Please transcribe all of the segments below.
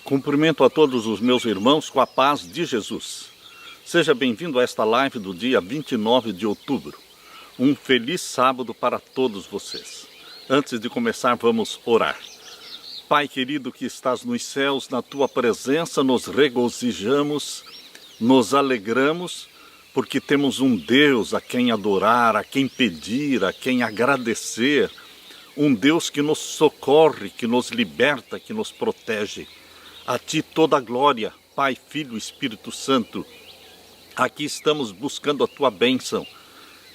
Cumprimento a todos os meus irmãos com a paz de Jesus. Seja bem-vindo a esta live do dia 29 de outubro. Um feliz sábado para todos vocês. Antes de começar, vamos orar. Pai querido que estás nos céus, na tua presença nos regozijamos, nos alegramos, porque temos um Deus a quem adorar, a quem pedir, a quem agradecer. Um Deus que nos socorre, que nos liberta, que nos protege. A Ti toda a glória, Pai, Filho, Espírito Santo. Aqui estamos buscando a Tua bênção.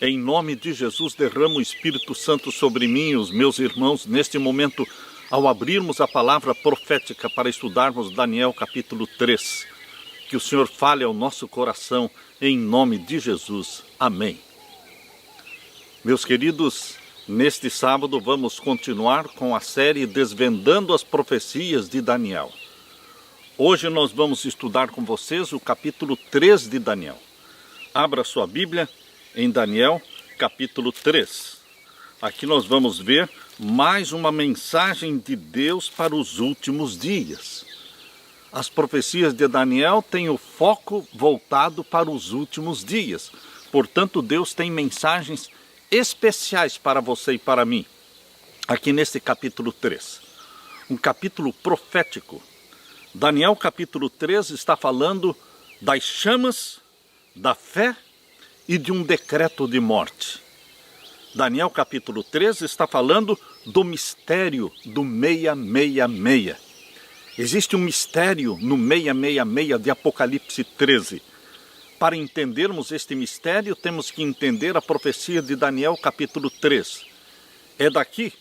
Em nome de Jesus, derrama o Espírito Santo sobre mim e os meus irmãos neste momento, ao abrirmos a palavra profética para estudarmos Daniel capítulo 3. Que o Senhor fale ao nosso coração, em nome de Jesus. Amém. Meus queridos, neste sábado vamos continuar com a série Desvendando as Profecias de Daniel. Hoje nós vamos estudar com vocês o capítulo 3 de Daniel. Abra sua Bíblia em Daniel, capítulo 3. Aqui nós vamos ver mais uma mensagem de Deus para os últimos dias. As profecias de Daniel têm o foco voltado para os últimos dias. Portanto, Deus tem mensagens especiais para você e para mim, aqui neste capítulo 3. Um capítulo profético. Daniel capítulo 3 está falando das chamas, da fé e de um decreto de morte. Daniel capítulo 3 está falando do mistério do 666. Existe um mistério no 666 de Apocalipse 13. Para entendermos este mistério, temos que entender a profecia de Daniel capítulo 3. É daqui,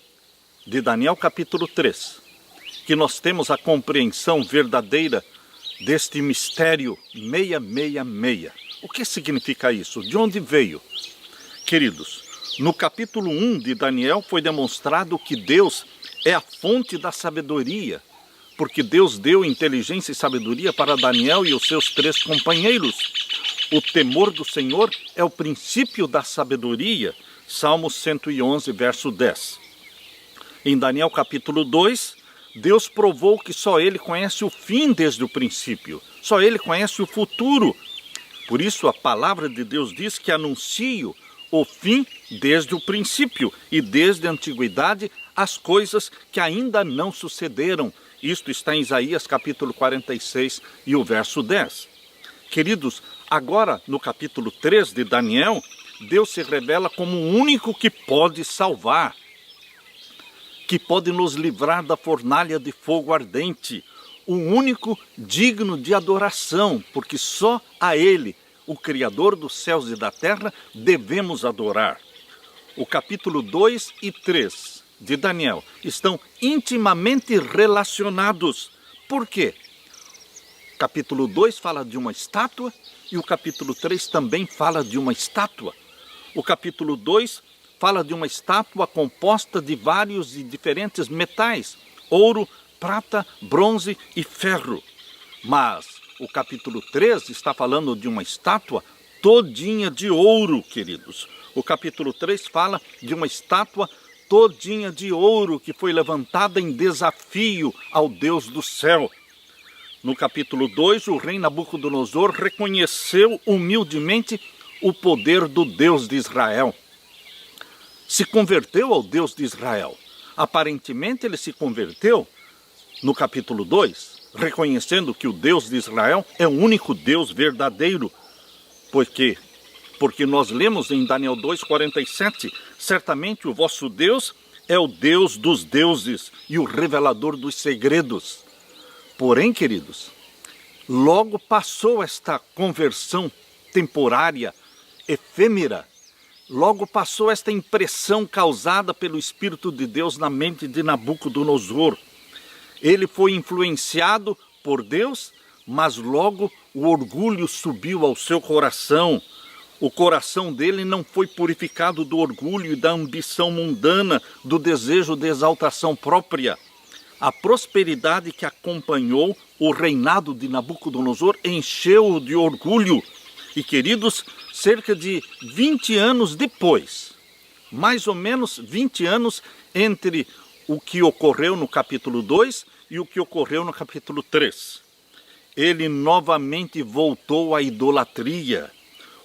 de Daniel capítulo 3, que nós temos a compreensão verdadeira deste mistério 666. O que significa isso? De onde veio? Queridos, no capítulo 1 de Daniel foi demonstrado que Deus é a fonte da sabedoria, porque Deus deu inteligência e sabedoria para Daniel e os seus 3 companheiros. O temor do Senhor é o princípio da sabedoria. Salmo 111, verso 10. Em Daniel capítulo 2, Deus provou que só Ele conhece o fim desde o princípio. Só Ele conhece o futuro. Por isso a palavra de Deus diz que anuncio o fim desde o princípio e desde a antiguidade as coisas que ainda não sucederam. Isto está em Isaías capítulo 46 e o verso 10. Queridos, agora no capítulo 3 de Daniel, Deus se revela como o único que pode salvar, que pode nos livrar da fornalha de fogo ardente, o único digno de adoração, porque só a Ele, o Criador dos céus e da terra, devemos adorar. O capítulo 2 e 3 de Daniel estão intimamente relacionados. Por quê? O capítulo 2 fala de uma estátua e o capítulo 3 também fala de uma estátua. O capítulo 2 fala de uma estátua composta de vários e diferentes metais, ouro, prata, bronze e ferro. Mas o capítulo 3 está falando de uma estátua todinha de ouro, queridos. O capítulo 3 fala de uma estátua todinha de ouro que foi levantada em desafio ao Deus do céu. No capítulo 2, o rei Nabucodonosor reconheceu humildemente o poder do Deus de Israel. Se converteu ao Deus de Israel. Aparentemente ele se converteu no capítulo 2, reconhecendo que o Deus de Israel é o único Deus verdadeiro. Porque nós lemos em Daniel 2:47, certamente o vosso Deus é o Deus dos deuses e o revelador dos segredos. Porém, queridos, logo passou esta conversão temporária, efêmera, logo passou esta impressão causada pelo Espírito de Deus na mente de Nabucodonosor. Ele foi influenciado por Deus, mas logo o orgulho subiu ao seu coração. O coração dele não foi purificado do orgulho e da ambição mundana, do desejo de exaltação própria. A prosperidade que acompanhou o reinado de Nabucodonosor encheu-o de orgulho. E, queridos, cerca de 20 anos depois, mais ou menos 20 anos entre o que ocorreu no capítulo 2 e o que ocorreu no capítulo 3. Ele novamente voltou à idolatria.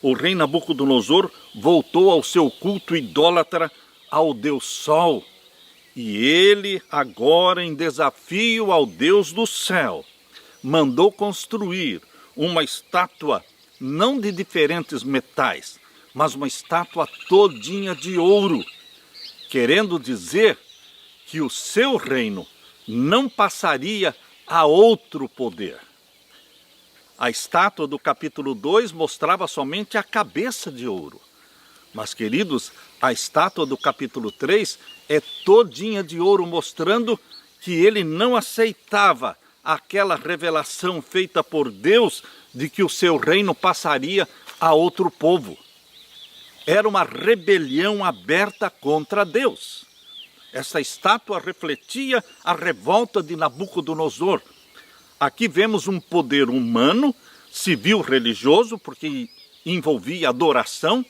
O rei Nabucodonosor voltou ao seu culto idólatra ao Deus Sol. E ele, agora em desafio ao Deus do céu, mandou construir uma estátua não de diferentes metais, mas uma estátua todinha de ouro, querendo dizer que o seu reino não passaria a outro poder. A estátua do capítulo 2 mostrava somente a cabeça de ouro. Mas, queridos, a estátua do capítulo 3 é todinha de ouro, mostrando que ele não aceitava aquela revelação feita por Deus de que o seu reino passaria a outro povo. Era uma rebelião aberta contra Deus. Essa estátua refletia a revolta de Nabucodonosor. Aqui vemos um poder humano, civil, religioso, porque envolvia adoração,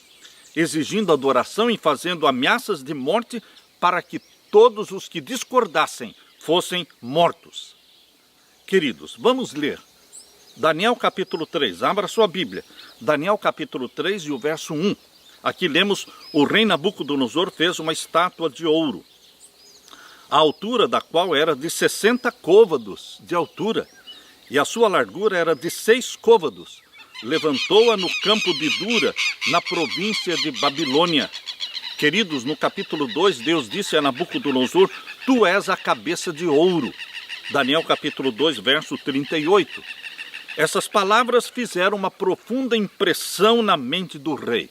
exigindo adoração e fazendo ameaças de morte para que todos os que discordassem fossem mortos. Queridos, vamos ler Daniel capítulo 3, abra sua Bíblia, Daniel capítulo 3 e o verso 1. Aqui lemos: o rei Nabucodonosor fez uma estátua de ouro, a altura da qual era de 60 côvados de altura, e a sua largura era de 6 côvados. Levantou-a no campo de Dura, na província de Babilônia. Queridos, no capítulo 2, Deus disse a Nabucodonosor: tu és a cabeça de ouro. Daniel capítulo 2, verso 38. Essas palavras fizeram uma profunda impressão na mente do rei.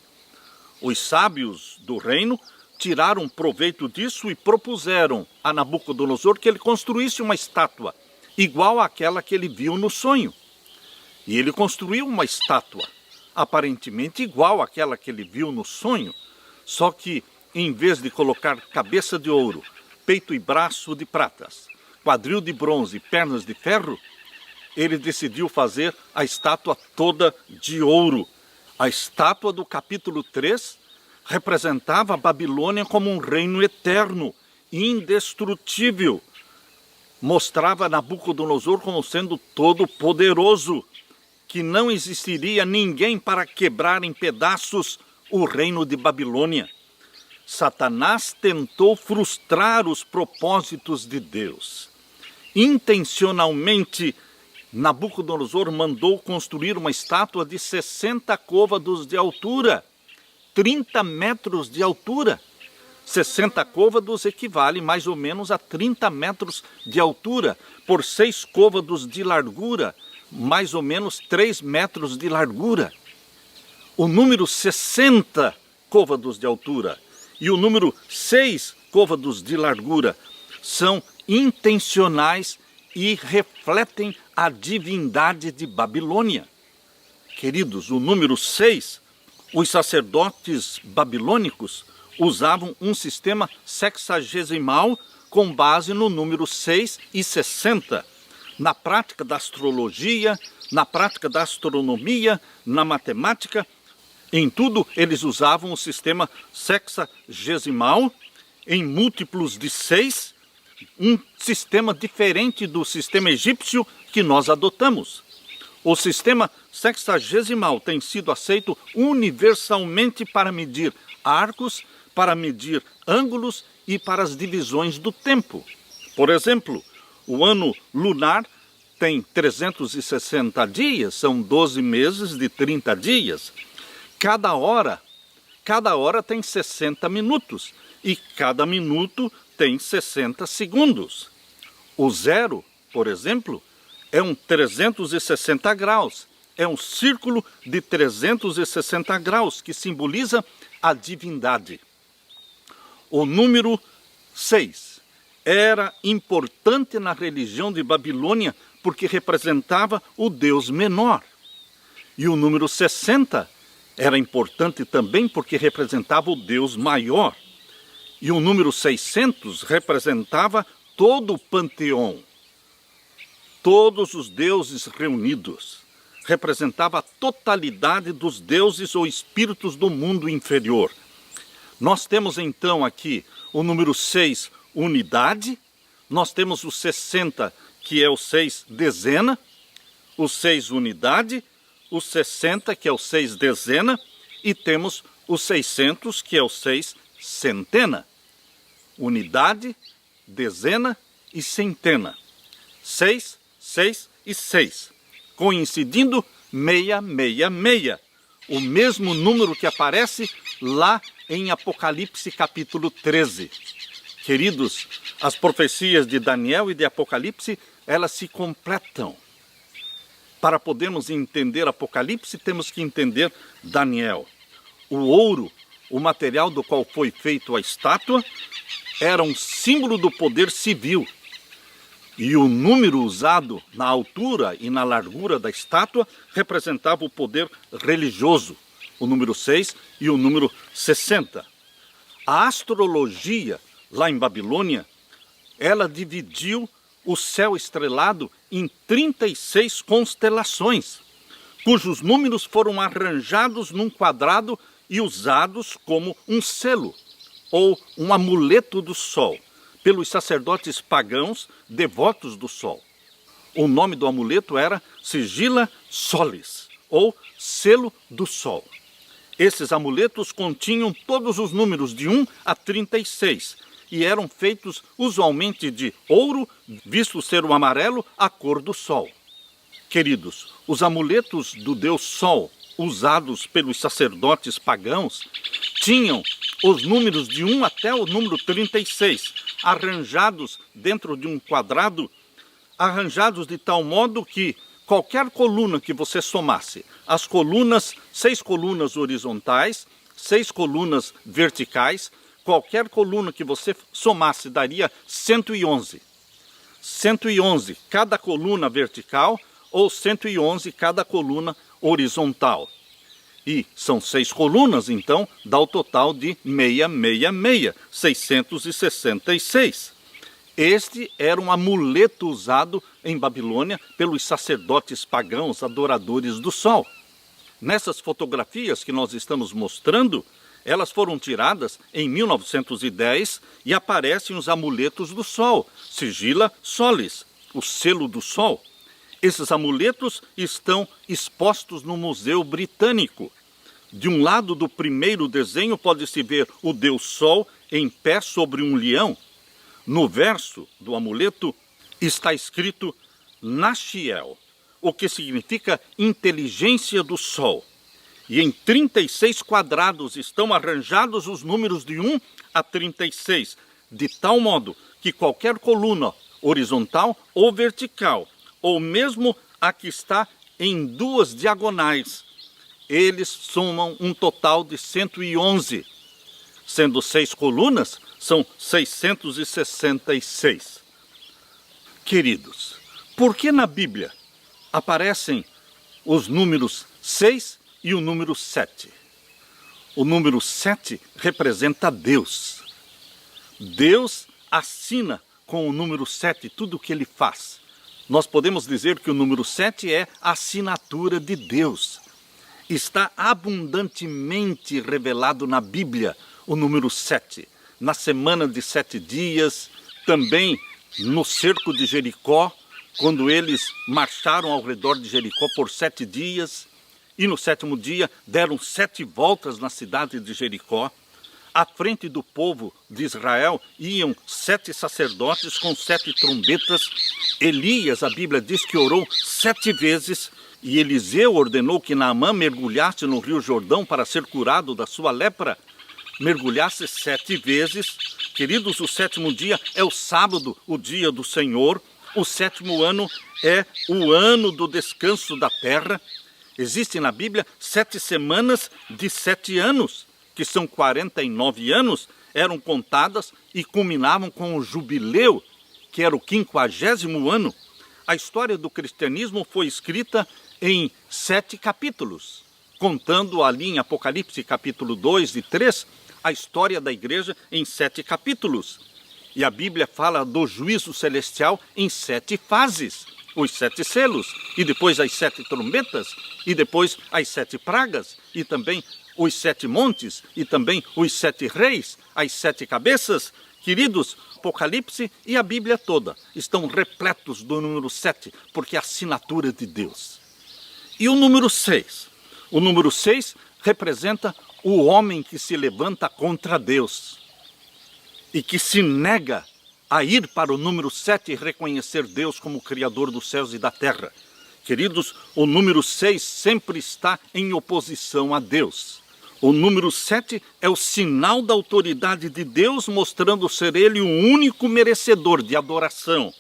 Os sábios do reino tiraram proveito disso e propuseram a Nabucodonosor que ele construísse uma estátua igual àquela que ele viu no sonho. E ele construiu uma estátua aparentemente igual àquela que ele viu no sonho, só que em vez de colocar cabeça de ouro, peito e braço de pratas, quadril de bronze e pernas de ferro, ele decidiu fazer a estátua toda de ouro. A estátua do capítulo 3 representava a Babilônia como um reino eterno, indestrutível. Mostrava Nabucodonosor como sendo todo-poderoso, que não existiria ninguém para quebrar em pedaços o reino de Babilônia. Satanás tentou frustrar os propósitos de Deus. Intencionalmente, Nabucodonosor mandou construir uma estátua de 60 côvados de altura, 30 metros de altura. 60 côvados equivale mais ou menos a 30 metros de altura, por 6 côvados de largura, mais ou menos 3 metros de largura. O número 60 côvados de altura e o número 6 côvados de largura são intencionais e refletem a divindade de Babilônia. Queridos, o número 6, os sacerdotes babilônicos usavam um sistema sexagesimal com base no número 6 e 60. Na prática da astrologia, na prática da astronomia, na matemática, em tudo eles usavam o sistema sexagesimal em múltiplos de 6, um sistema diferente do sistema egípcio que nós adotamos. O sistema sexagesimal tem sido aceito universalmente para medir arcos, para medir ângulos e para as divisões do tempo. Por exemplo, o ano lunar tem 360 dias, são 12 meses de 30 dias. Cada hora tem 60 minutos e cada minuto tem 60 segundos. O zero, por exemplo, é um 360 graus. É um círculo de 360 graus que simboliza a divindade. O número 6 era importante na religião de Babilônia porque representava o Deus menor. E o número 60 era importante também porque representava o Deus maior. E o número 600 representava todo o panteão, todos os deuses reunidos. Representava a totalidade dos deuses ou espíritos do mundo inferior. Nós temos então aqui o número 6, unidade. Nós temos o 60, que é o 6 dezena, o 6 unidade, o 60, que é o 6 dezena, e temos o 600, que é o 6 centena. Unidade, dezena e centena. 6, 6 e 6. Coincidindo 666. O mesmo número que aparece lá em Apocalipse capítulo 13. Queridos, as profecias de Daniel e de Apocalipse, elas se completam. Para podermos entender Apocalipse, temos que entender Daniel. O ouro, o material do qual foi feita a estátua, era um símbolo do poder civil. E o número usado na altura e na largura da estátua representava o poder religioso, o número 6 e o número 60. A astrologia, lá em Babilônia, ela dividiu o céu estrelado em 36 constelações, cujos números foram arranjados num quadrado e usados como um selo, ou um amuleto do sol, pelos sacerdotes pagãos devotos do sol. O nome do amuleto era Sigila Solis, ou selo do sol. Esses amuletos continham todos os números de 1 a 36 e eram feitos usualmente de ouro, visto ser o amarelo, a cor do sol. Queridos, os amuletos do deus Sol, usados pelos sacerdotes pagãos, tinham os números de 1 até o número 36, arranjados dentro de um quadrado, arranjados de tal modo que qualquer coluna que você somasse, as colunas, 6 colunas horizontais, 6 colunas verticais, qualquer coluna que você somasse daria 111. 111 cada coluna vertical ou 111 cada coluna horizontal. E são 6 colunas, então dá o total de 666, 666. Este era um amuleto usado em Babilônia pelos sacerdotes pagãos adoradores do sol. Nessas fotografias que nós estamos mostrando, elas foram tiradas em 1910 e aparecem os amuletos do sol, Sigila Solis, o selo do sol. Esses amuletos estão expostos no Museu Britânico. De um lado do primeiro desenho pode-se ver o deus Sol em pé sobre um leão. No verso do amuleto está escrito Nashiel, o que significa inteligência do Sol. E em 36 quadrados estão arranjados os números de 1 a 36, de tal modo que qualquer coluna horizontal ou vertical, ou mesmo a que está em 2 diagonais, eles somam um total de 111. Sendo 6 colunas, são 666. Queridos, por que na Bíblia aparecem os números 6 e o número 7? O número 7 representa Deus. Deus assina com o número 7 tudo o que ele faz. Nós podemos dizer que o número 7 é a assinatura de Deus. Está abundantemente revelado na Bíblia o número 7. Na semana de 7 dias, também no cerco de Jericó, quando eles marcharam ao redor de Jericó por 7 dias, e no 7º dia deram 7 voltas na cidade de Jericó. À frente do povo de Israel iam 7 sacerdotes com 7 trombetas. Elias, a Bíblia diz que orou 7 vezes, e Eliseu ordenou que Naamã mergulhasse no rio Jordão para ser curado da sua lepra. Mergulhasse 7 vezes. Queridos, o 7º dia é o sábado, o dia do Senhor. O 7º ano é o ano do descanso da terra. Existem na Bíblia 7 semanas de 7 anos, que são 49 anos, eram contadas e culminavam com o jubileu, que era o 50º ano. A história do cristianismo foi escrita em 7 capítulos, contando ali em Apocalipse capítulo 2 e 3, a história da igreja em 7 capítulos. E a Bíblia fala do juízo celestial em 7 fases. Os 7 selos, e depois as 7 trombetas, e depois as 7 pragas, e também os 7 montes, e também os 7 reis, as 7 cabeças. Queridos, Apocalipse e a Bíblia toda estão repletos do número 7, porque é a assinatura de Deus. E o número 6? O número 6 representa o homem que se levanta contra Deus e que se nega a ir para o número 7 e reconhecer Deus como Criador dos céus e da terra. Queridos, o número 6 sempre está em oposição a Deus. O número 7 é o sinal da autoridade de Deus, mostrando ser Ele o único merecedor de adoração.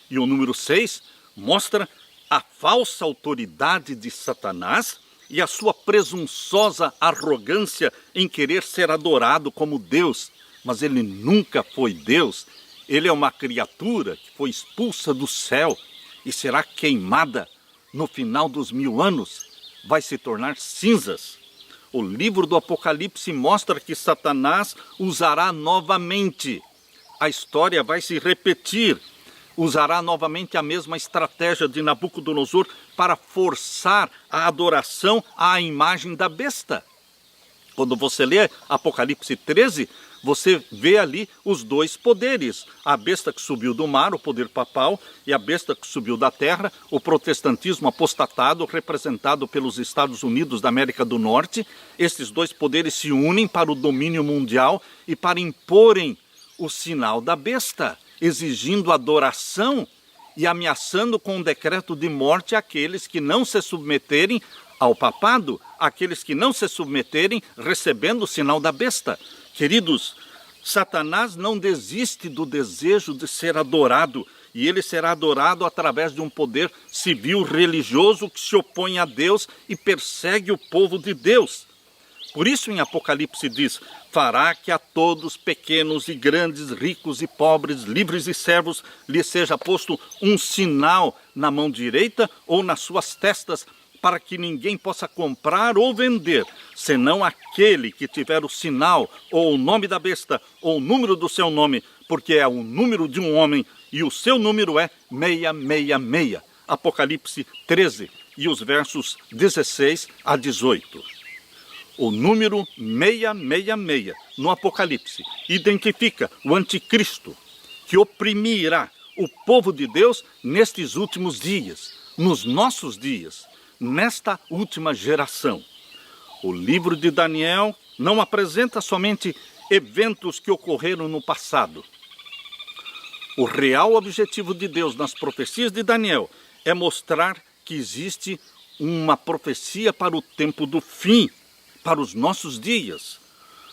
E o número 6 mostra a falsa autoridade de Satanás e a sua presunçosa arrogância em querer ser adorado como Deus. Mas ele nunca foi Deus. Ele é uma criatura que foi expulsa do céu e será queimada no final dos 1000 anos. Vai se tornar cinzas. O livro do Apocalipse mostra que Satanás usará novamente. A história vai se repetir. Usará novamente a mesma estratégia de Nabucodonosor para forçar a adoração à imagem da besta. Quando você lê Apocalipse 13, você vê ali os dois poderes. A besta que subiu do mar, o poder papal, e a besta que subiu da terra, o protestantismo apostatado, representado pelos Estados Unidos da América do Norte. Esses dois poderes se unem para o domínio mundial e para imporem o sinal da besta, exigindo adoração e ameaçando com um decreto de morte aqueles que não se submeterem ao papado, aqueles que não se submeterem recebendo o sinal da besta. Queridos, Satanás não desiste do desejo de ser adorado, e ele será adorado através de um poder civil religioso que se opõe a Deus e persegue o povo de Deus. Por isso em Apocalipse diz: fará que a todos, pequenos e grandes, ricos e pobres, livres e servos, lhe seja posto um sinal na mão direita ou nas suas testas, para que ninguém possa comprar ou vender, senão aquele que tiver o sinal, ou o nome da besta, ou o número do seu nome, porque é o número de um homem, e o seu número é 666. Apocalipse 13, e os versos 16 a 18. O número 666 no Apocalipse identifica o anticristo, que oprimirá o povo de Deus nestes últimos dias, nos nossos dias, nesta última geração. O livro de Daniel não apresenta somente eventos que ocorreram no passado. O real objetivo de Deus nas profecias de Daniel é mostrar que existe uma profecia para o tempo do fim, para os nossos dias.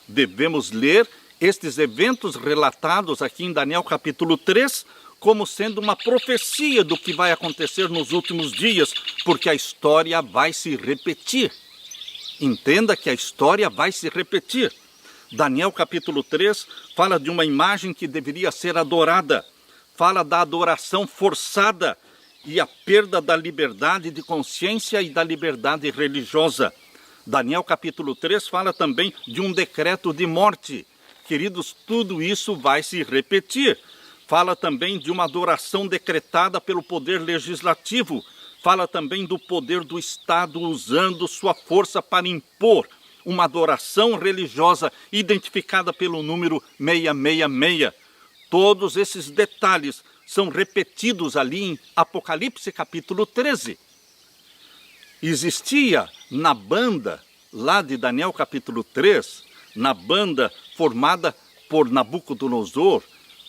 Devemos ler estes eventos relatados aqui em Daniel capítulo 3, como sendo uma profecia do que vai acontecer nos últimos dias, porque a história vai se repetir. Entenda que a história vai se repetir. Daniel capítulo 3 fala de uma imagem que deveria ser adorada, fala da adoração forçada e a perda da liberdade de consciência e da liberdade religiosa. Daniel capítulo 3 fala também de um decreto de morte. Queridos, tudo isso vai se repetir. Fala também de uma adoração decretada pelo poder legislativo. Fala também do poder do Estado usando sua força para impor uma adoração religiosa identificada pelo número 666. Todos esses detalhes são repetidos ali em Apocalipse capítulo 13. Existia na banda lá de Daniel capítulo 3, na banda formada por Nabucodonosor,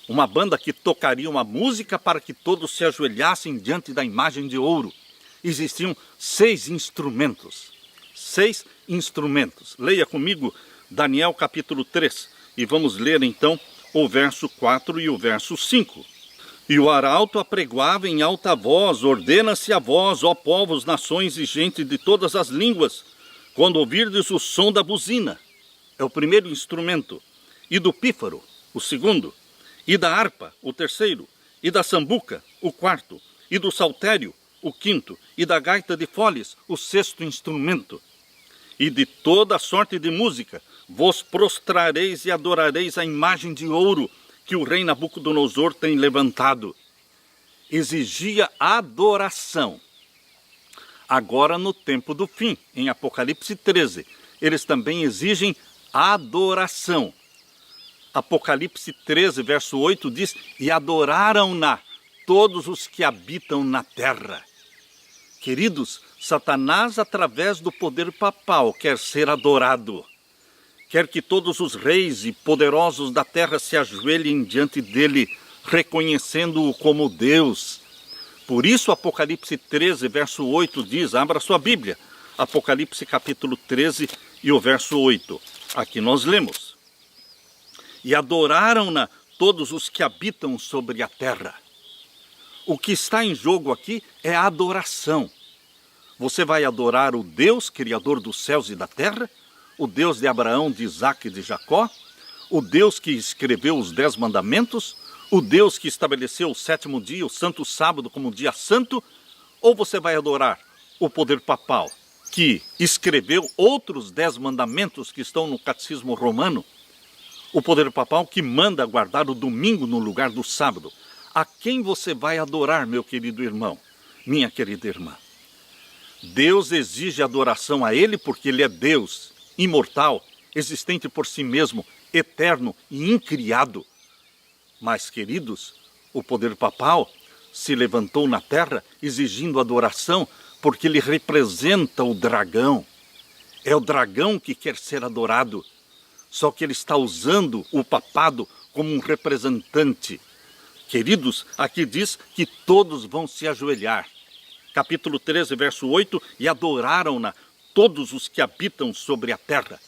uma banda que tocaria uma música para que todos se ajoelhassem diante da imagem de ouro. Existiam 6 instrumentos. 6 instrumentos. Leia comigo Daniel capítulo 3 e vamos ler então o verso 4 e o verso 5. E o arauto apregoava em alta voz: ordena-se a vós, ó povos, nações e gente de todas as línguas, quando ouvirdes o som da buzina, é o primeiro instrumento, e do pífaro, o segundo, e da harpa, o terceiro, e da sambuca, o quarto, e do saltério, o quinto, e da gaita de foles, o sexto instrumento. E de toda sorte de música vos prostrareis e adorareis a imagem de ouro que o rei Nabucodonosor tem levantado. Exigia adoração. Agora no tempo do fim, em Apocalipse 13, eles também exigem adoração. Apocalipse 13, verso 8 diz: e adoraram-na todos os que habitam na terra. Queridos, Satanás, através do poder papal, quer ser adorado. Quer que todos os reis e poderosos da terra se ajoelhem diante dele, reconhecendo-o como Deus. Por isso, Apocalipse 13, verso 8 diz, abra sua Bíblia, Apocalipse capítulo 13 e o verso 8. Aqui nós lemos: e adoraram-na todos os que habitam sobre a terra. O que está em jogo aqui é a adoração. Você vai adorar o Deus, Criador dos céus e da terra, o Deus de Abraão, de Isaque e de Jacó, o Deus que escreveu os 10 mandamentos, o Deus que estabeleceu o 7º dia, o santo sábado, como dia santo, ou você vai adorar o poder papal, que escreveu outros 10 mandamentos que estão no catecismo romano, o poder papal que manda guardar o domingo no lugar do sábado. A quem você vai adorar, meu querido irmão, minha querida irmã? Deus exige adoração a Ele porque Ele é Deus, imortal, existente por si mesmo, eterno e incriado. Mas, queridos, o poder papal se levantou na terra exigindo adoração porque ele representa o dragão. É o dragão que quer ser adorado. Só que ele está usando o papado como um representante. Queridos, aqui diz que todos vão se ajoelhar. Capítulo 13, verso 8, e adoraram-na todos os que habitam sobre a terra.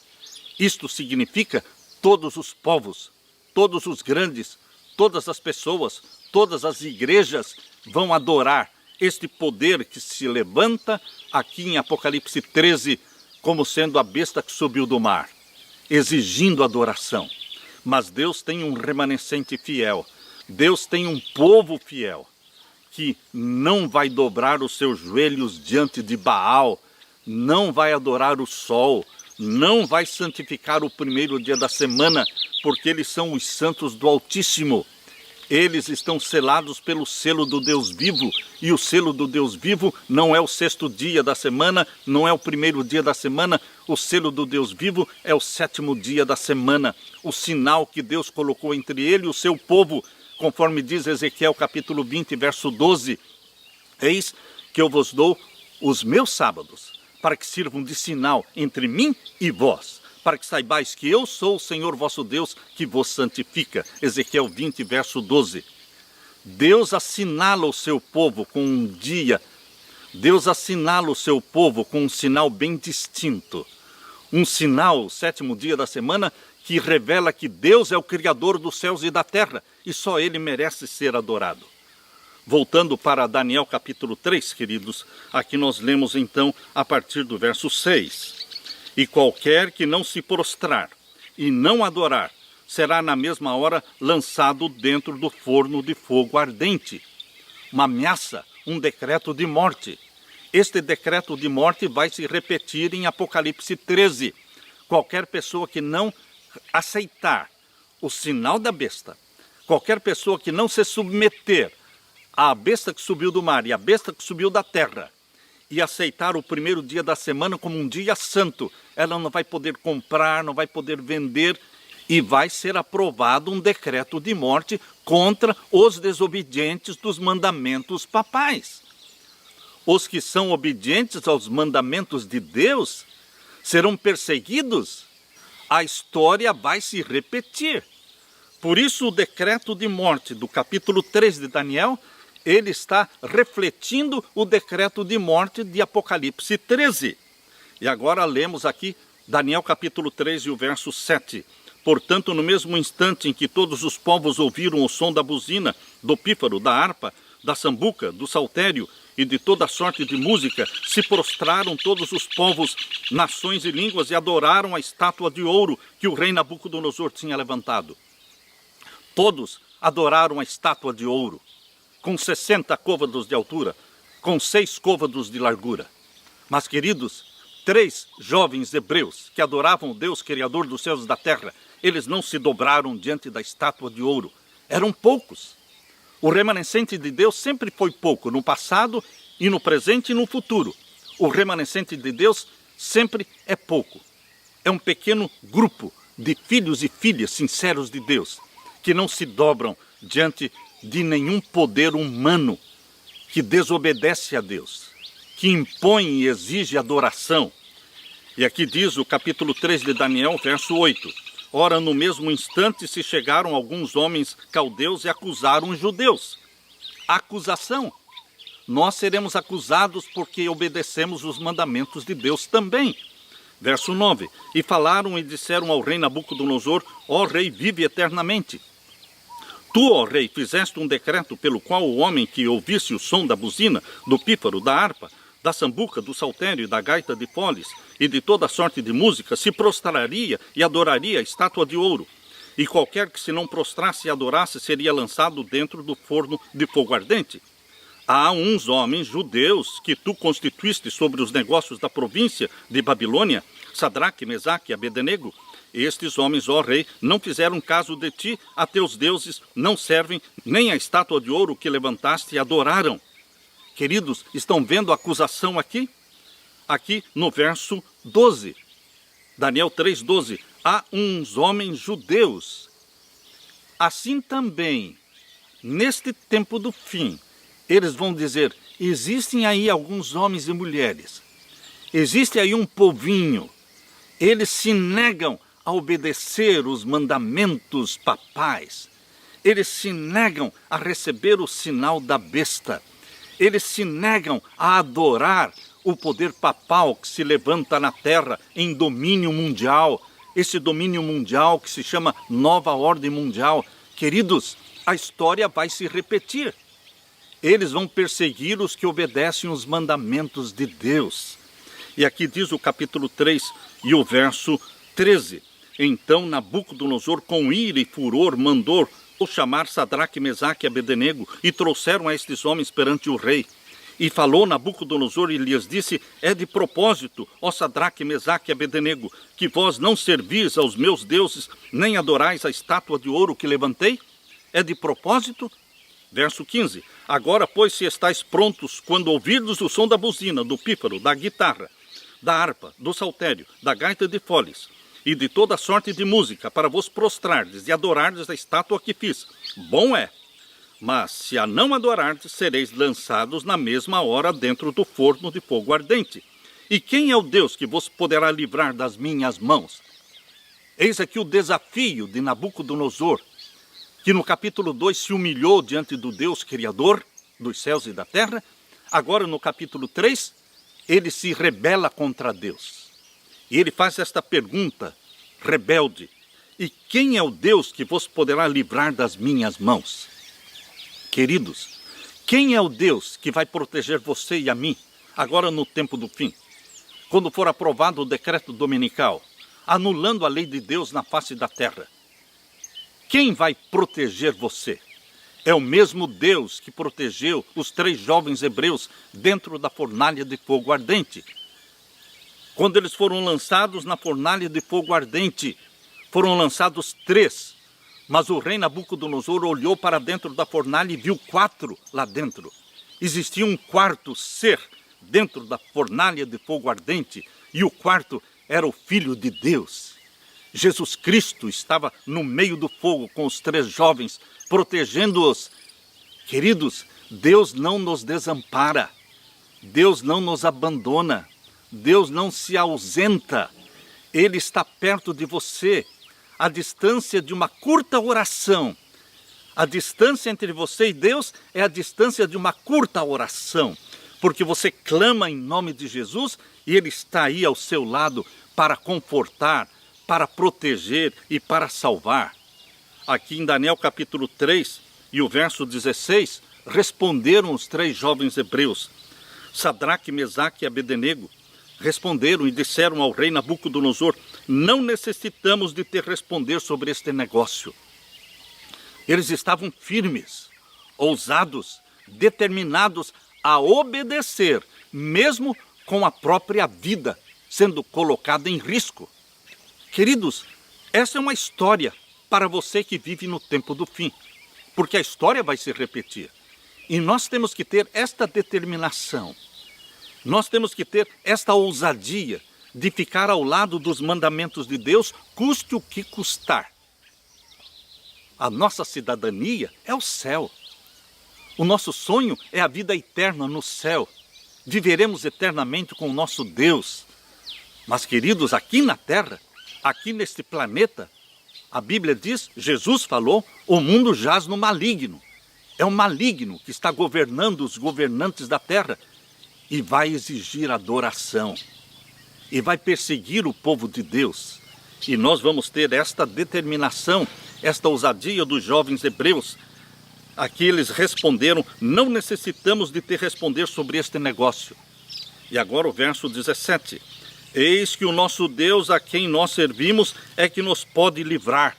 Isto significa todos os povos, todos os grandes, todas as pessoas, todas as igrejas vão adorar este poder que se levanta aqui em Apocalipse 13 como sendo a besta que subiu do mar, exigindo adoração. Mas Deus tem um remanescente fiel, Deus tem um povo fiel, que não vai dobrar os seus joelhos diante de Baal, não vai adorar o sol, não vai santificar o primeiro dia da semana, porque eles são os santos do Altíssimo. Eles estão selados pelo selo do Deus vivo, e o selo do Deus vivo não é o 6º dia da semana, não é o primeiro dia da semana, o selo do Deus vivo é o 7º dia da semana, o sinal que Deus colocou entre ele e o seu povo, conforme diz Ezequiel capítulo 20, verso 12, eis que eu vos dou os meus sábados, para que sirvam de sinal entre mim e vós, para que saibais que eu sou o Senhor vosso Deus, que vos santifica. Ezequiel 20, verso 12. Deus assinala o seu povo com um dia, Deus assinala o seu povo com um sinal bem distinto. Um sinal, o 7º dia da semana, que revela que Deus é o Criador dos céus e da terra, e só Ele merece ser adorado. Voltando para Daniel capítulo 3, queridos, aqui nós lemos então a partir do verso 6. E qualquer que não se prostrar e não adorar, será na mesma hora lançado dentro do forno de fogo ardente. Uma ameaça, um decreto de morte. Este decreto de morte vai se repetir em Apocalipse 13. Qualquer pessoa que não aceitar o sinal da besta, qualquer pessoa que não se submeter à besta que subiu do mar e à besta que subiu da terra, e aceitar o primeiro dia da semana como um dia santo, ela não vai poder comprar, não vai poder vender, e vai ser aprovado um decreto de morte contra os desobedientes dos mandamentos papais. Os que são obedientes aos mandamentos de Deus serão perseguidos. A história vai se repetir. Por isso o decreto de morte do capítulo 3 de Daniel, ele está refletindo o decreto de morte de Apocalipse 13. E agora lemos aqui Daniel capítulo 3 e o verso 7. Portanto, no mesmo instante em que todos os povos ouviram o som da buzina, do pífaro, da harpa, da sambuca, do saltério e de toda sorte de música, se prostraram todos os povos, nações e línguas e adoraram a estátua de ouro que o rei Nabucodonosor tinha levantado. Todos adoraram a estátua de ouro, com 60 côvados de altura, com 6 côvados de largura. Mas, queridos, 3 jovens hebreus que adoravam o Deus Criador dos céus e da terra, eles não se dobraram diante da estátua de ouro. Eram poucos. O remanescente de Deus sempre foi pouco, no passado e no presente e no futuro. O remanescente de Deus sempre é pouco. É um pequeno grupo de filhos e filhas sinceros de Deus, que não se dobram diante de nenhum poder humano que desobedece a Deus, que impõe e exige adoração. E aqui diz o capítulo 3 de Daniel, verso 8. Ora, no mesmo instante se chegaram alguns homens caldeus e acusaram os judeus. Acusação. Nós seremos acusados porque obedecemos os mandamentos de Deus também. Verso 9. E falaram e disseram ao rei Nabucodonosor: ó rei, vive eternamente. Tu, ó rei, fizeste um decreto pelo qual o homem que ouvisse o som da buzina, do pífaro, da harpa, da sambuca, do saltério e da gaita de foles e de toda sorte de música se prostraria e adoraria a estátua de ouro. E qualquer que se não prostrasse e adorasse seria lançado dentro do forno de fogo ardente. Há uns homens judeus que tu constituíste sobre os negócios da província de Babilônia, Sadraque, Mesaque e Abednego. Estes homens, ó rei, não fizeram caso de ti, a teus deuses não servem, nem a estátua de ouro que levantaste e adoraram. Queridos, estão vendo a acusação aqui? Aqui no verso 12, Daniel 3,12. Há uns homens judeus. Assim também, neste tempo do fim, eles vão dizer: existem aí alguns homens e mulheres, existe aí um povinho, eles se negam a obedecer os mandamentos papais, eles se negam a receber o sinal da besta, eles se negam a adorar o poder papal que se levanta na terra em domínio mundial, esse domínio mundial que se chama Nova Ordem Mundial. Queridos, a história vai se repetir. Eles vão perseguir os que obedecem os mandamentos de Deus. E aqui diz o capítulo 3 e o verso 13. Então Nabucodonosor, com ira e furor, mandou chamar Sadraque, Mesaque e Abednego, e trouxeram a estes homens perante o rei. E falou Nabucodonosor e lhes disse: é de propósito, ó Sadraque, Mesaque e Abednego, que vós não servis aos meus deuses, nem adorais a estátua de ouro que levantei? É de propósito? Verso 15. Agora, pois, se estáis prontos, quando ouvirdes o som da buzina, do pífaro, da guitarra, da harpa, do saltério, da gaita de foles, e de toda sorte de música, para vos prostrardes e adorardes a estátua que fiz, bom é. Mas se a não adorardes, sereis lançados na mesma hora dentro do forno de fogo ardente. E quem é o Deus que vos poderá livrar das minhas mãos? Eis aqui o desafio de Nabucodonosor, que no capítulo 2 se humilhou diante do Deus Criador dos céus e da terra. Agora no capítulo 3, ele se rebela contra Deus. E ele faz esta pergunta rebelde: e quem é o Deus que vos poderá livrar das minhas mãos? Queridos, quem é o Deus que vai proteger você e a mim, agora no tempo do fim? Quando for aprovado o decreto dominical, anulando a lei de Deus na face da terra. Quem vai proteger você? É o mesmo Deus que protegeu os 3 jovens hebreus dentro da fornalha de fogo ardente. Quando eles foram lançados na fornalha de fogo ardente, foram lançados 3. Mas o rei Nabucodonosor olhou para dentro da fornalha e viu 4 lá dentro. Existia um 4º ser dentro da fornalha de fogo ardente, e o 4º era o Filho de Deus. Jesus Cristo estava no meio do fogo com os 3 jovens, protegendo-os. Queridos, Deus não nos desampara, Deus não nos abandona, Deus não se ausenta, Ele está perto de você. A distância de uma curta oração, a distância entre você e Deus é a distância de uma curta oração, porque você clama em nome de Jesus e Ele está aí ao seu lado para confortar, para proteger e para salvar. Aqui em Daniel capítulo 3 e o verso 16, responderam os 3 jovens hebreus, Sadraque, Mesaque e Abednego, responderam e disseram ao rei Nabucodonosor: não necessitamos de te responder sobre este negócio. Eles estavam firmes, ousados, determinados a obedecer, mesmo com a própria vida sendo colocada em risco. Queridos, essa é uma história para você que vive no tempo do fim, porque a história vai se repetir. E nós temos que ter esta determinação. Nós temos que ter esta ousadia de ficar ao lado dos mandamentos de Deus, custe o que custar. A nossa cidadania é o céu. O nosso sonho é a vida eterna no céu. Viveremos eternamente com o nosso Deus. Mas, queridos, aqui na terra, aqui neste planeta, a Bíblia diz, Jesus falou, o mundo jaz no maligno. É o maligno que está governando os governantes da terra e vai exigir adoração. E vai perseguir o povo de Deus. E nós vamos ter esta determinação, esta ousadia dos jovens hebreus. Aqui eles responderam, não necessitamos de te responder sobre este negócio. E agora o verso 17. Eis que o nosso Deus a quem nós servimos é que nos pode livrar.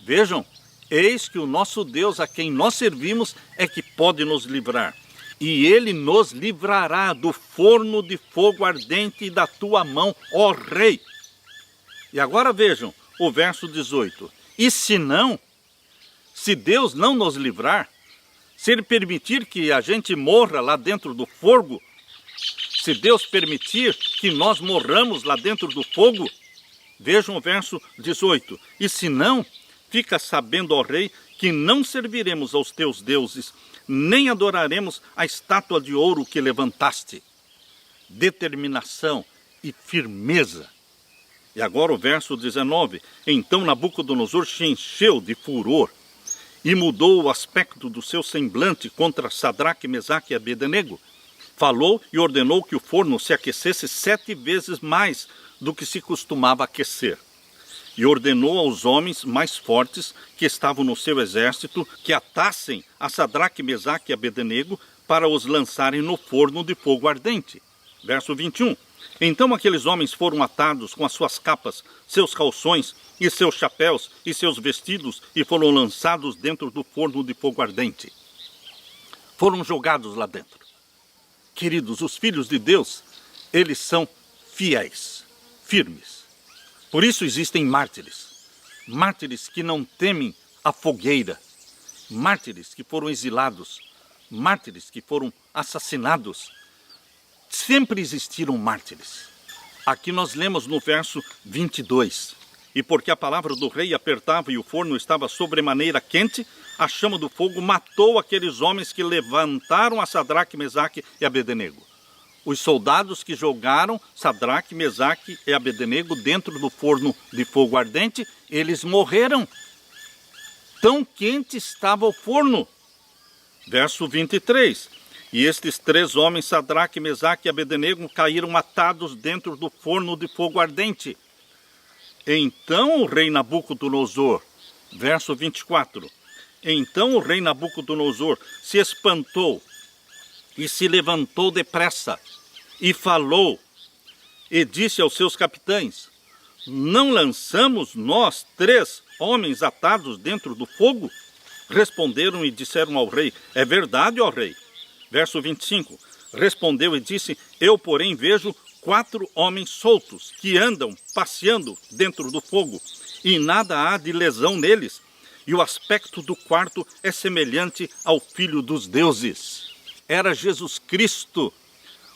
Vejam, eis que o nosso Deus a quem nós servimos é que pode nos livrar. E ele nos livrará do forno de fogo ardente da tua mão, ó rei. E agora vejam o verso 18. E se não, se Deus não nos livrar, se Ele permitir que a gente morra lá dentro do fogo, se Deus permitir que nós morramos lá dentro do fogo, vejam o verso 18. E se não, fica sabendo, ó rei, que não serviremos aos teus deuses, nem adoraremos a estátua de ouro que levantaste. Determinação e firmeza. E agora o verso 19. Então Nabucodonosor se encheu de furor e mudou o aspecto do seu semblante contra Sadraque, Mesaque e Abednego. Falou e ordenou que o forno se aquecesse 7 vezes mais do que se costumava aquecer. E ordenou aos homens mais fortes que estavam no seu exército que atassem a Sadraque, Mesaque e Abednego para os lançarem no forno de fogo ardente. Verso 21. Então aqueles homens foram atados com as suas capas, seus calções e seus chapéus e seus vestidos e foram lançados dentro do forno de fogo ardente. Foram jogados lá dentro. Queridos, os filhos de Deus, eles são fiéis, firmes. Por isso existem mártires. Mártires que não temem a fogueira. Mártires que foram exilados. Mártires que foram assassinados. Sempre existiram mártires. Aqui nós lemos no verso 22. E porque a palavra do rei apertava e o forno estava sobremaneira quente, a chama do fogo matou aqueles homens que levantaram a Sadraque, Mesaque e Abednego. Os soldados que jogaram Sadraque, Mesaque e Abednego dentro do forno de fogo ardente, eles morreram. Tão quente estava o forno. Verso 23. E estes 3 homens, Sadraque, Mesaque e Abednego, caíram atados dentro do forno de fogo ardente. Então o rei Nabucodonosor, verso 24. Então o rei Nabucodonosor se espantou e se levantou depressa e falou e disse aos seus capitães: não lançamos nós 3 homens atados dentro do fogo? Responderam e disseram ao rei: é verdade, ó rei. Verso 25, respondeu e disse: eu, porém, vejo 4 homens soltos que andam passeando dentro do fogo e nada há de lesão neles. E o aspecto do quarto é semelhante ao Filho dos deuses. Era Jesus Cristo,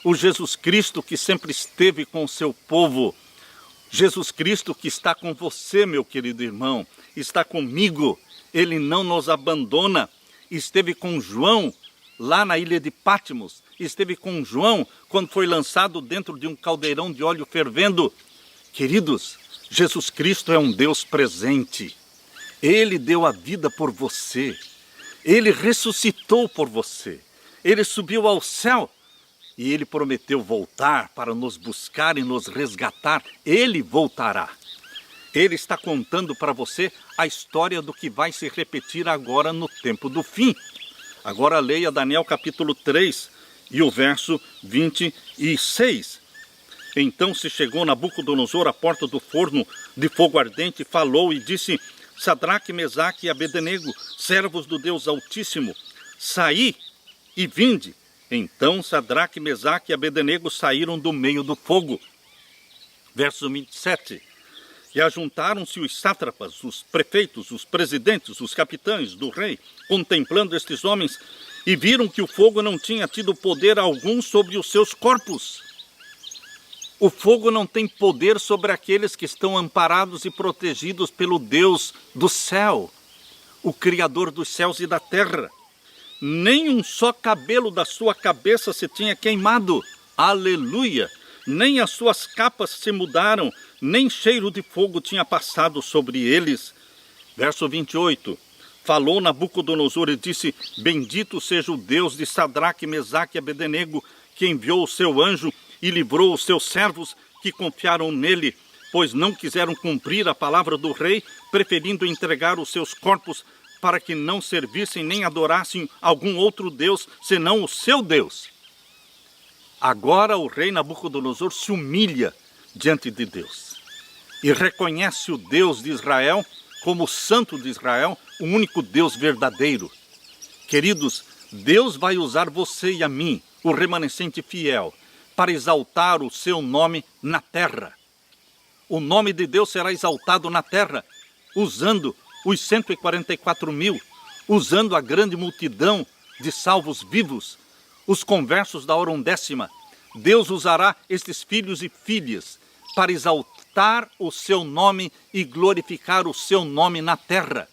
o Jesus Cristo que sempre esteve com o seu povo. Jesus Cristo que está com você, meu querido irmão, está comigo. Ele não nos abandona. Esteve com João lá na ilha de Patmos. Esteve com João quando foi lançado dentro de um caldeirão de óleo fervendo. Queridos, Jesus Cristo é um Deus presente. Ele deu a vida por você. Ele ressuscitou por você. Ele subiu ao céu. E Ele prometeu voltar para nos buscar e nos resgatar. Ele voltará. Ele está contando para você a história do que vai se repetir agora no tempo do fim. Agora leia Daniel capítulo 3 e o verso 26. Então se chegou Nabucodonosor à porta do forno de fogo ardente, falou e disse: Sadraque, Mesaque e Abednego, servos do Deus Altíssimo, saí e vinde. Então Sadraque, Mesaque e Abednego saíram do meio do fogo. Verso 27. E ajuntaram-se os sátrapas, os prefeitos, os presidentes, os capitães do rei, contemplando estes homens, e viram que o fogo não tinha tido poder algum sobre os seus corpos. O fogo não tem poder sobre aqueles que estão amparados e protegidos pelo Deus do céu, o Criador dos céus e da terra. Nem um só cabelo da sua cabeça se tinha queimado. Aleluia! Nem as suas capas se mudaram, nem cheiro de fogo tinha passado sobre eles. Verso 28. Falou Nabucodonosor e disse: Bendito seja o Deus de Sadraque, Mesaque e Abednego, que enviou o seu anjo e livrou os seus servos que confiaram nele, pois não quiseram cumprir a palavra do rei, preferindo entregar os seus corpos para que não servissem nem adorassem algum outro Deus, senão o seu Deus. Agora o rei Nabucodonosor se humilha diante de Deus e reconhece o Deus de Israel como o Santo de Israel, o único Deus verdadeiro. Queridos, Deus vai usar você e a mim, o remanescente fiel, para exaltar o seu nome na terra. O nome de Deus será exaltado na terra, usando os 144 mil, usando a grande multidão de salvos vivos, os conversos da hora undécima. Deus usará estes filhos e filhas para exaltar o seu nome e glorificar o seu nome na terra.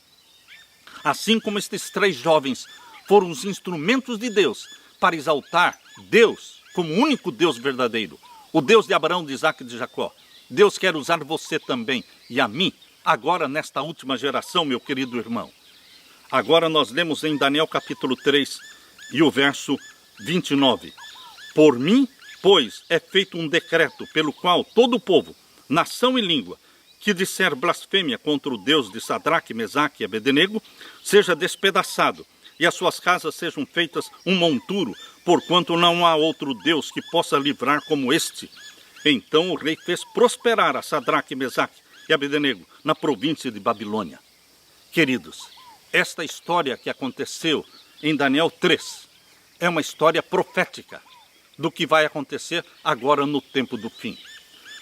Assim como estes 3 jovens foram os instrumentos de Deus para exaltar Deus como o único Deus verdadeiro, o Deus de Abraão, de Isaque e de Jacó. Deus quer usar você também e a mim, agora nesta última geração, meu querido irmão. Agora nós lemos em Daniel capítulo 3 e o verso 29. Por mim, pois, é feito um decreto pelo qual todo o povo, nação e língua, que disser blasfêmia contra o Deus de Sadraque, Mesaque e Abednego, seja despedaçado, e as suas casas sejam feitas um monturo, porquanto não há outro Deus que possa livrar como este. Então o rei fez prosperar a Sadraque, Mesaque e Abednego na província de Babilônia. Queridos, esta história que aconteceu em Daniel 3 é uma história profética do que vai acontecer agora no tempo do fim.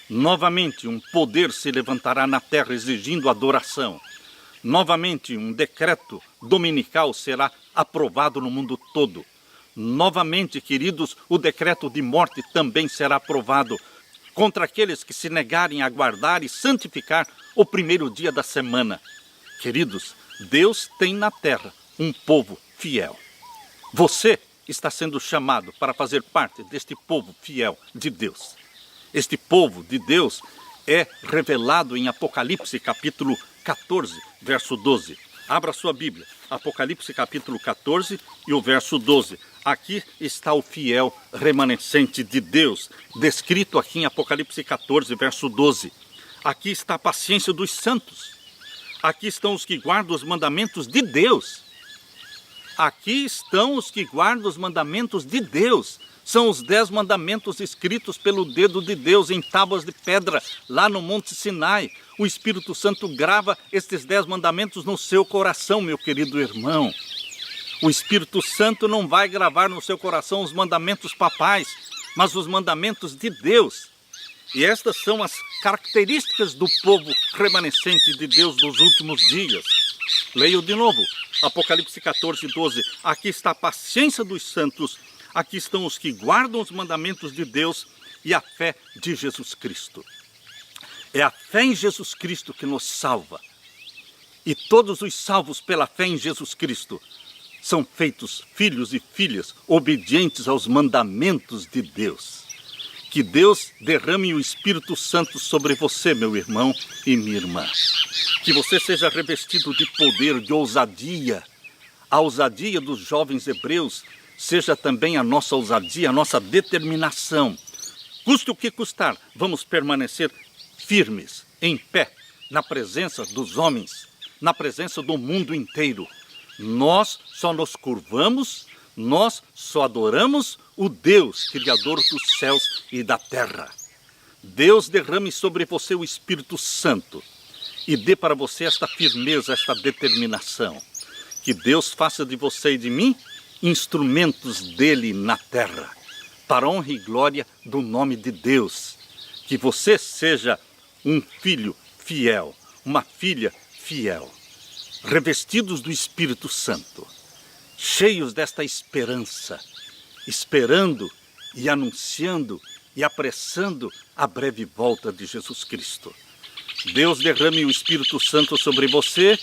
Novamente um poder se levantará na terra exigindo adoração. Novamente um decreto dominical será aprovado no mundo todo. Novamente, queridos, o decreto de morte também será aprovado contra aqueles que se negarem a guardar e santificar o primeiro dia da semana. Queridos, Deus tem na terra um povo fiel. Você está sendo chamado para fazer parte deste povo fiel de Deus. Este povo de Deus é revelado em Apocalipse capítulo 14, verso 12. Abra sua Bíblia, Apocalipse capítulo 14 e o verso 12. Aqui está o fiel remanescente de Deus, descrito aqui em Apocalipse 14, verso 12. Aqui está a paciência dos santos. Aqui estão os que guardam os mandamentos de Deus. Aqui estão os que guardam os mandamentos de Deus. São os 10 mandamentos escritos pelo dedo de Deus em tábuas de pedra, lá no Monte Sinai. O Espírito Santo grava estes 10 mandamentos no seu coração, meu querido irmão. O Espírito Santo não vai gravar no seu coração os mandamentos papais, mas os mandamentos de Deus. E estas são as características do povo remanescente de Deus dos últimos dias. Leio de novo, Apocalipse 14, 12. Aqui está a paciência dos santos, aqui estão os que guardam os mandamentos de Deus e a fé de Jesus Cristo. É a fé em Jesus Cristo que nos salva. E todos os salvos pela fé em Jesus Cristo são feitos filhos e filhas obedientes aos mandamentos de Deus. Que Deus derrame o Espírito Santo sobre você, meu irmão e minha irmã. Que você seja revestido de poder, de ousadia. A ousadia dos jovens hebreus seja também a nossa ousadia, a nossa determinação. Custe o que custar, vamos permanecer firmes, em pé, na presença dos homens, na presença do mundo inteiro. Nós só nos curvamos, nós só adoramos o Deus, Criador dos céus e da terra. Deus derrame sobre você o Espírito Santo e dê para você esta firmeza, esta determinação. Que Deus faça de você e de mim instrumentos dele na terra, para a honra e glória do nome de Deus. Que você seja um filho fiel, uma filha fiel, revestidos do Espírito Santo, cheios desta esperança, esperando e anunciando e apressando a breve volta de Jesus Cristo. Deus derrame o Espírito Santo sobre você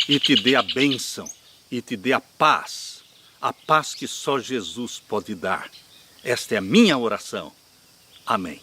e te dê a bênção, e te dê a paz que só Jesus pode dar. Esta é a minha oração. Amém.